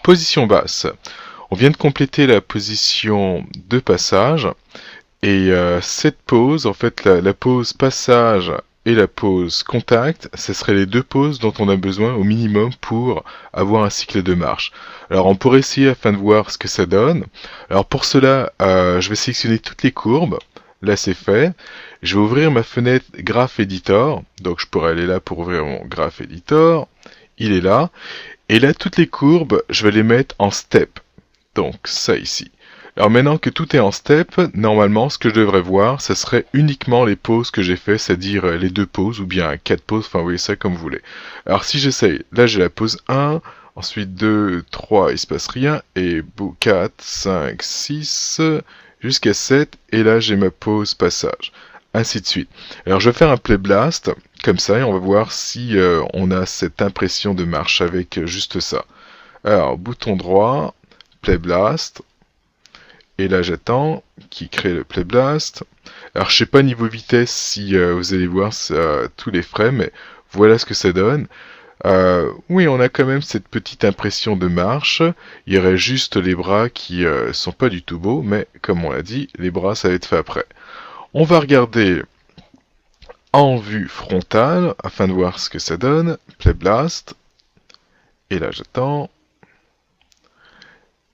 Position basse. On vient de compléter la position de passage. Et cette pause, en fait, la pause passage et la pause contact, ce seraient les deux pauses dont on a besoin au minimum pour avoir un cycle de marche. Alors on pourrait essayer afin de voir ce que ça donne. Alors pour cela, je vais sélectionner toutes les courbes. Là c'est fait. Je vais ouvrir ma fenêtre Graph Editor. Donc je pourrais aller là pour ouvrir mon Graph Editor. Il est là. Et là toutes les courbes, je vais les mettre en step. Donc ça ici. Alors maintenant que tout est en step, normalement ce que je devrais voir, ce serait uniquement les pauses que j'ai fait, c'est-à-dire les deux pauses ou bien quatre pauses, enfin vous voyez ça comme vous voulez. Alors si j'essaye, là j'ai la pause 1, ensuite 2, 3, il se passe rien, et 4, 5, 6, jusqu'à 7, et là j'ai ma pause passage, ainsi de suite. Alors je vais faire un play blast, comme ça, et on va voir si on a cette impression de marche avec juste ça. Alors bouton droit, play blast. Et là j'attends, qui crée le Play Blast. Alors je sais pas niveau vitesse si vous allez voir tous les frames, mais voilà ce que ça donne. Oui, on a quand même cette petite impression de marche. Il y aurait juste les bras qui sont pas du tout beaux, mais comme on l'a dit, les bras ça va être fait après. On va regarder en vue frontale, afin de voir ce que ça donne. Play Blast. Et là j'attends.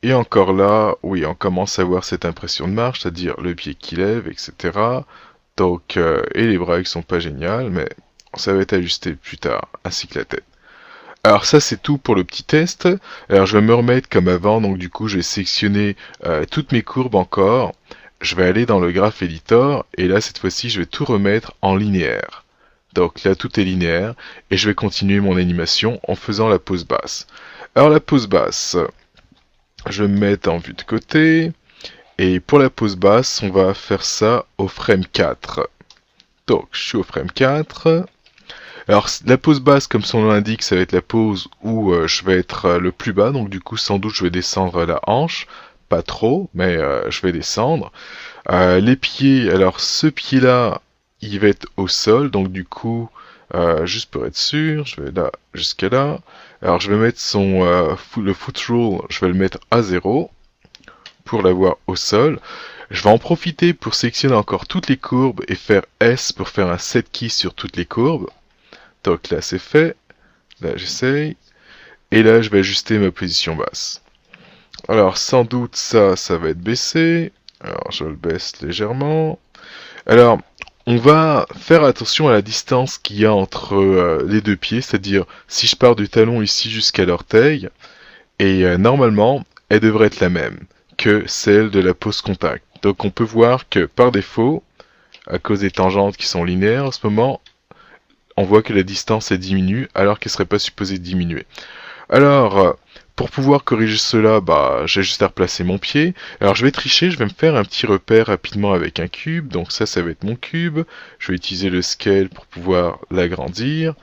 Et encore là, oui, on commence à avoir cette impression de marche, c'est-à-dire le pied qui lève, etc. Donc, et les bras qui sont pas géniales, mais ça va être ajusté plus tard, ainsi que la tête. Alors ça, c'est tout pour le petit test. Alors je vais me remettre comme avant, donc du coup, je vais sélectionner toutes mes courbes encore. Je vais aller dans le Graph Editor, et là, cette fois-ci, je vais tout remettre en linéaire. Donc là, tout est linéaire, et je vais continuer mon animation en faisant la pause basse. Alors la pause basse... Je vais me mettre en vue de côté. Et pour la pause basse, on va faire ça au frame 4. Donc, je suis au frame 4. Alors, la pause basse, comme son nom l'indique, ça va être la pause où je vais être le plus bas. Donc, du coup, sans doute, je vais descendre la hanche. Pas trop, mais je vais descendre. Les pieds, alors ce pied-là, il va être au sol. Donc, du coup, juste pour être sûr, je vais là jusqu'à là. Alors je vais mettre le foot rule, je vais le mettre à 0 pour l'avoir au sol. Je vais en profiter pour sélectionner encore toutes les courbes et faire S pour faire un set key sur toutes les courbes. Donc là c'est fait. Là j'essaye. Et là je vais ajuster ma position basse. Alors sans doute ça va être baissé. Alors je le baisse légèrement. Alors on va faire attention à la distance qu'il y a entre les deux pieds, c'est-à-dire si je pars du talon ici jusqu'à l'orteil, et normalement, elle devrait être la même que celle de la pose contact. Donc on peut voir que par défaut, à cause des tangentes qui sont linéaires en ce moment, on voit que la distance est diminue alors qu'elle ne serait pas supposée diminuer. Alors, pour pouvoir corriger cela, j'ai juste à replacer mon pied. Alors je vais tricher, je vais me faire un petit repère rapidement avec un cube. Donc ça va être mon cube. Je vais utiliser le scale pour pouvoir l'agrandir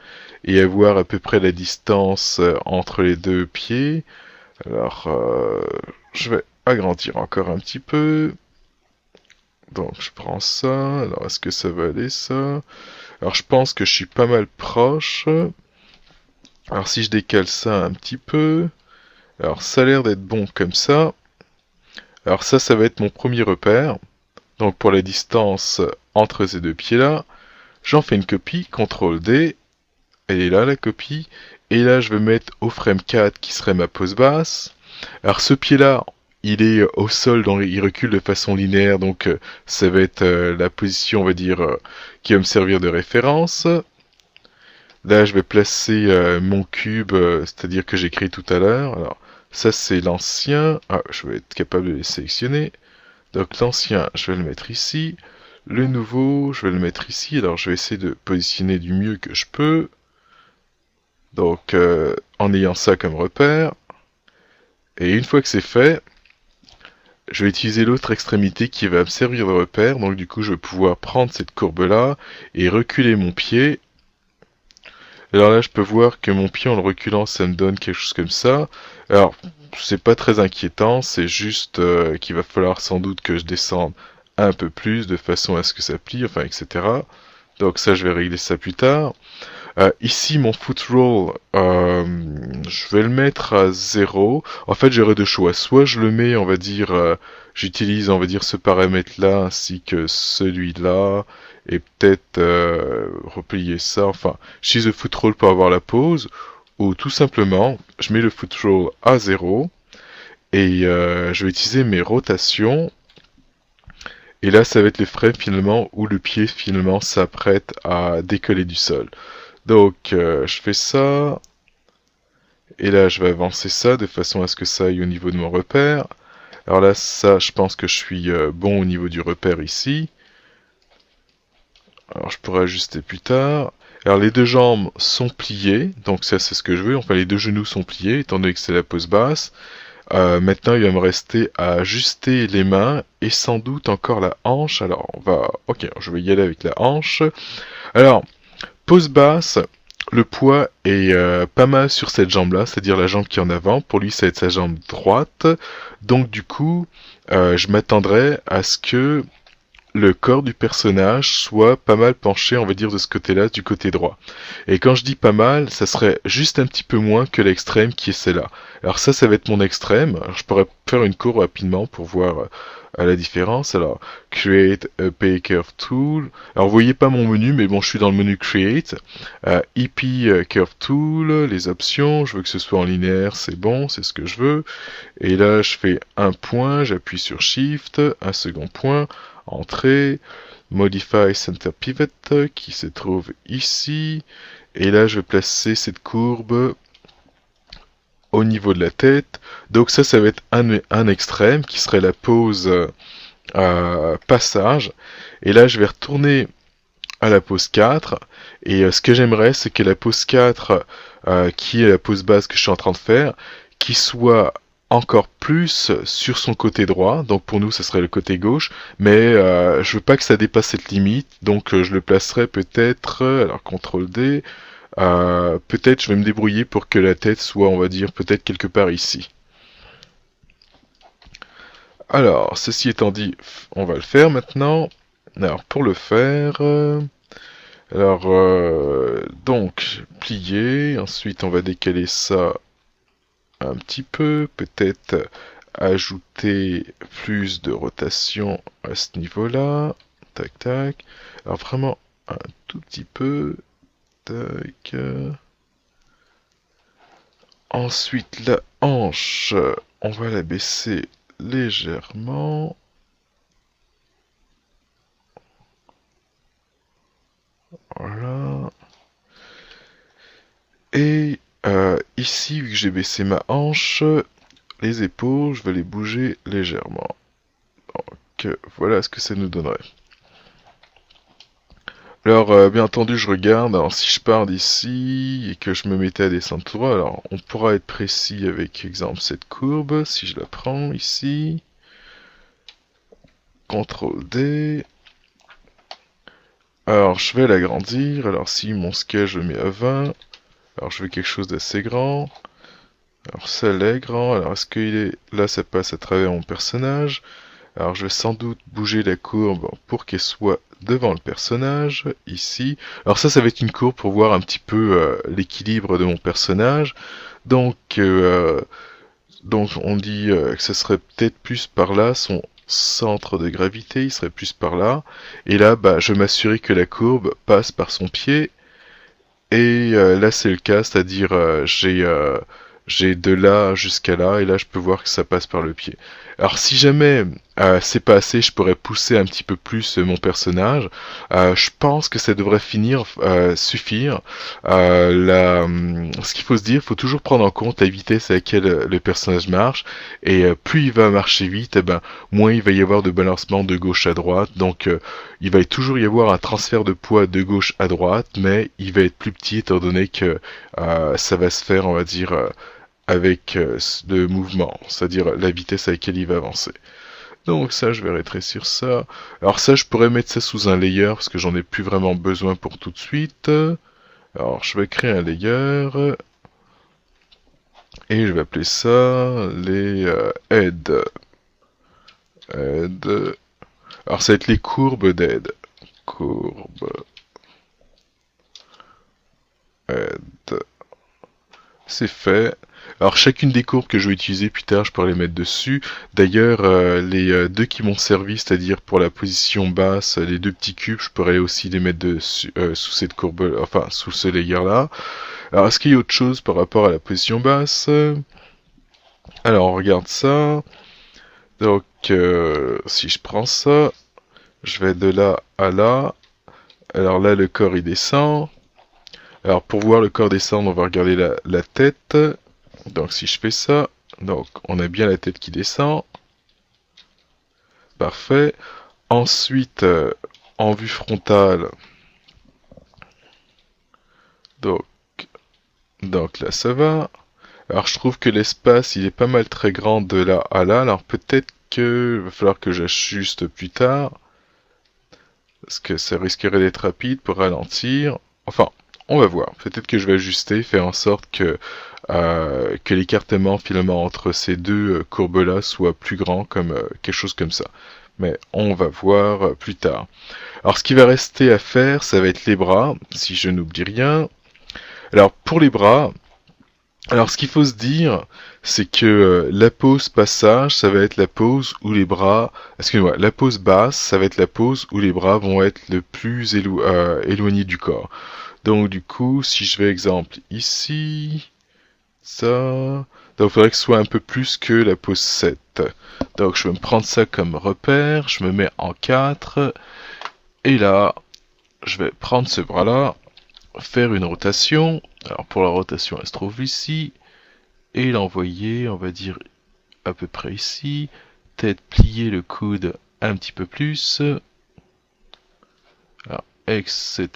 et avoir à peu près la distance entre les deux pieds. Alors je vais agrandir encore un petit peu. Donc je prends ça. Alors est-ce que ça va aller ça? Alors je pense que je suis pas mal proche. Alors si je décale ça un petit peu, alors ça a l'air d'être bon comme ça. Alors ça va être mon premier repère. Donc pour la distance entre ces deux pieds-là, j'en fais une copie, CTRL D, elle est là la copie. Et là je vais mettre au frame 4 qui serait ma pose basse. Alors ce pied-là, il est au sol, donc il recule de façon linéaire, donc ça va être la position, on va dire, qui va me servir de référence. Là, je vais placer mon cube, c'est-à-dire que j'ai créé tout à l'heure. Alors, ça, c'est l'ancien. Ah, je vais être capable de les sélectionner. Donc, l'ancien, je vais le mettre ici. Le nouveau, je vais le mettre ici. Alors, je vais essayer de positionner du mieux que je peux. Donc, en ayant ça comme repère. Et une fois que c'est fait, je vais utiliser l'autre extrémité qui va me servir de repère. Donc, du coup, je vais pouvoir prendre cette courbe-là et reculer mon pied. Alors là, je peux voir que mon pied en le reculant, ça me donne quelque chose comme ça. Alors, c'est pas très inquiétant, c'est juste qu'il va falloir sans doute que je descende un peu plus de façon à ce que ça plie, enfin, etc. Donc ça, je vais régler ça plus tard. Ici, mon foot roll, je vais le mettre à 0. En fait, j'aurai deux choix. Soit je le mets, on va dire, j'utilise, on va dire, ce paramètre-là ainsi que celui-là, et peut-être replier ça. Enfin, j'utilise le foot roll pour avoir la pause, ou tout simplement, je mets le foot roll à 0, et je vais utiliser mes rotations. Et là, ça va être les frames finalement où le pied finalement s'apprête à décoller du sol. Donc, je fais ça. Et là, je vais avancer ça de façon à ce que ça aille au niveau de mon repère. Alors là, ça, je pense que je suis bon au niveau du repère ici. Alors, je pourrais ajuster plus tard. Alors, les deux jambes sont pliées. Donc, ça, c'est ce que je veux. Enfin, les deux genoux sont pliés, étant donné que c'est la pose basse. Maintenant, il va me rester à ajuster les mains et sans doute encore la hanche. Alors, on va... Ok, je vais y aller avec la hanche. Alors, pose basse, le poids est pas mal sur cette jambe-là, c'est-à-dire la jambe qui est en avant. Pour lui, ça va être sa jambe droite. Donc, du coup, je m'attendrai à ce que le corps du personnage soit pas mal penché, on va dire, de ce côté-là, du côté droit. Et quand je dis pas mal, ça serait juste un petit peu moins que l'extrême qui est celle-là. Alors ça va être mon extrême. Alors, je pourrais faire une courbe rapidement pour voir la différence. Alors, Create a Pay Curve Tool. Alors, vous voyez pas mon menu, mais bon, je suis dans le menu Create. EP Curve Tool, les options, je veux que ce soit en linéaire, c'est bon, c'est ce que je veux. Et là, je fais un point, j'appuie sur Shift, un second point, Entrée, Modify Center Pivot qui se trouve ici. Et là, je vais placer cette courbe au niveau de la tête. Donc ça va être un extrême qui serait la pose passage. Et là, je vais retourner à la pose 4. Et ce que j'aimerais, c'est que la pose 4, qui est la pose basse que je suis en train de faire, qui soit encore plus sur son côté droit, donc pour nous ça serait le côté gauche, mais je veux pas que ça dépasse cette limite, donc je le placerai peut-être, alors CTRL D, peut-être je vais me débrouiller pour que la tête soit, on va dire, peut-être quelque part ici. Alors, ceci étant dit, on va le faire maintenant. Alors pour le faire, alors donc plier, ensuite on va décaler ça un petit peu, peut-être ajouter plus de rotation à ce niveau-là. Tac, tac. Alors vraiment un tout petit peu. Tac. Ensuite, la hanche, on va la baisser légèrement. Voilà. Et ici, vu que j'ai baissé ma hanche, les épaules, je vais les bouger légèrement. Donc voilà ce que ça nous donnerait. Alors, bien entendu, je regarde. Alors, si je pars d'ici et que je me mettais à descendre tout droit, alors on pourra être précis avec, exemple, cette courbe. Si je la prends ici, CTRL D. Alors, je vais l'agrandir. Alors, si mon scale, je le mets à 20, alors je veux quelque chose d'assez grand. Alors, ça l'est grand. Alors, est-ce qu'il est... Là, ça passe à travers mon personnage. Alors, je vais sans doute bouger la courbe pour qu'elle soit devant le personnage, ici. Alors ça va être une courbe pour voir un petit peu l'équilibre de mon personnage. Donc, on dit que ce serait peut-être plus par là, son centre de gravité, il serait plus par là. Et là, je vais m'assurer que la courbe passe par son pied. Et là, c'est le cas, c'est-à-dire j'ai de là jusqu'à là, et là, je peux voir que ça passe par le pied. Alors, si jamais c'est pas assez, je pourrais pousser un petit peu plus mon personnage. Je pense que ça devrait suffire. Ce qu'il faut se dire, il faut toujours prendre en compte la vitesse à laquelle le personnage marche. Et plus il va marcher vite, moins il va y avoir de balancement de gauche à droite. Donc, il va toujours y avoir un transfert de poids de gauche à droite, mais il va être plus petit étant donné que ça va se faire, on va dire, avec le mouvement, c'est-à-dire la vitesse à laquelle il va avancer. Donc ça, je vais rétrécir ça. Alors ça, je pourrais mettre ça sous un layer, parce que j'en ai plus vraiment besoin pour tout de suite. Alors je vais créer un layer, et je vais appeler ça les aides. Aides. Alors ça va être les courbes d'aide. Courbes Add. C'est fait. Alors chacune des courbes que je vais utiliser plus tard, je pourrais les mettre dessus. D'ailleurs, les deux qui m'ont servi, c'est-à-dire pour la position basse, les deux petits cubes, je pourrais aussi les mettre dessus, sous cette courbe, enfin sous ce layer-là. Alors est-ce qu'il y a autre chose par rapport à la position basse? Alors on regarde ça. Donc si je prends ça, je vais de là à là. Alors là le corps il descend. Alors pour voir le corps descendre, on va regarder la tête. Donc si je fais ça, donc on a bien la tête qui descend. Parfait. Ensuite, en vue frontale, donc, donc là ça va. Alors je trouve que l'espace il est pas mal très grand de là à là. Alors peut-être que va falloir que j'ajuste plus tard. Parce que ça risquerait d'être rapide pour ralentir. Enfin, on va voir. Peut-être que je vais ajuster, faire en sorte que l'écartement finalement entre ces deux courbes-là soit plus grand, comme quelque chose comme ça. Mais on va voir plus tard. Alors ce qui va rester à faire, ça va être les bras, si je n'oublie rien. Alors pour les bras, alors ce qu'il faut se dire, c'est que la pose passage, ça va être la pose où les bras, excusez-moi, la pose basse, ça va être la pose où les bras vont être le plus éloignés du corps. Donc du coup, si je vais exemple ici, ça, donc il faudrait que ce soit un peu plus que la pose 7. Donc je vais me prendre ça comme repère, je me mets en 4, et là, je vais prendre ce bras-là, faire une rotation. Alors pour la rotation, elle se trouve ici. Et l'envoyer, on va dire, à peu près ici. Peut-être plier le coude un petit peu plus. Alors, etc.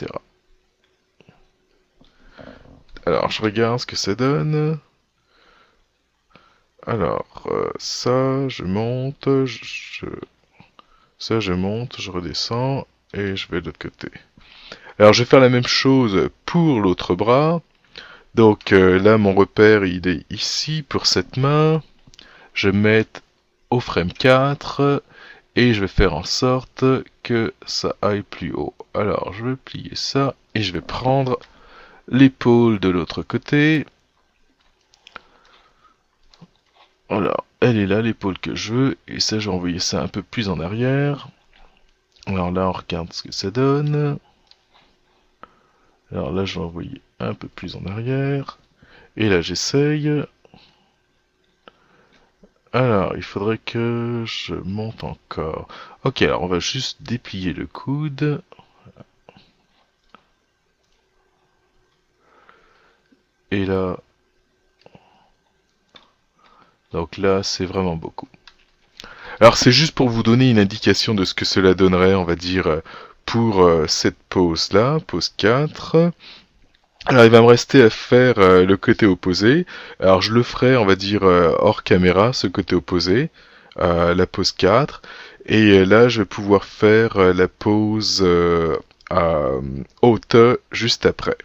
Alors, je regarde ce que ça donne. Alors, ça, je monte, ça, je monte, je redescends, et je vais de l'autre côté. Alors, je vais faire la même chose pour l'autre bras. Donc là, mon repère, il est ici pour cette main. Je vais mettre au frame 4 et je vais faire en sorte que ça aille plus haut. Alors, je vais plier ça et je vais prendre l'épaule de l'autre côté. Voilà, elle est là, l'épaule que je veux. Et ça, je vais envoyer ça un peu plus en arrière. Alors là, on regarde ce que ça donne. Alors là, je vais envoyer un peu plus en arrière. Et là, j'essaye. Alors, il faudrait que je monte encore. Ok, alors on va juste déplier le coude. Et là... Donc là, c'est vraiment beaucoup. Alors, c'est juste pour vous donner une indication de ce que cela donnerait, on va dire, pour cette pose-là, pose 4. Alors il va me rester à faire le côté opposé. Alors je le ferai, on va dire, hors caméra, ce côté opposé, la pose 4. Et là je vais pouvoir faire la pose haute juste après.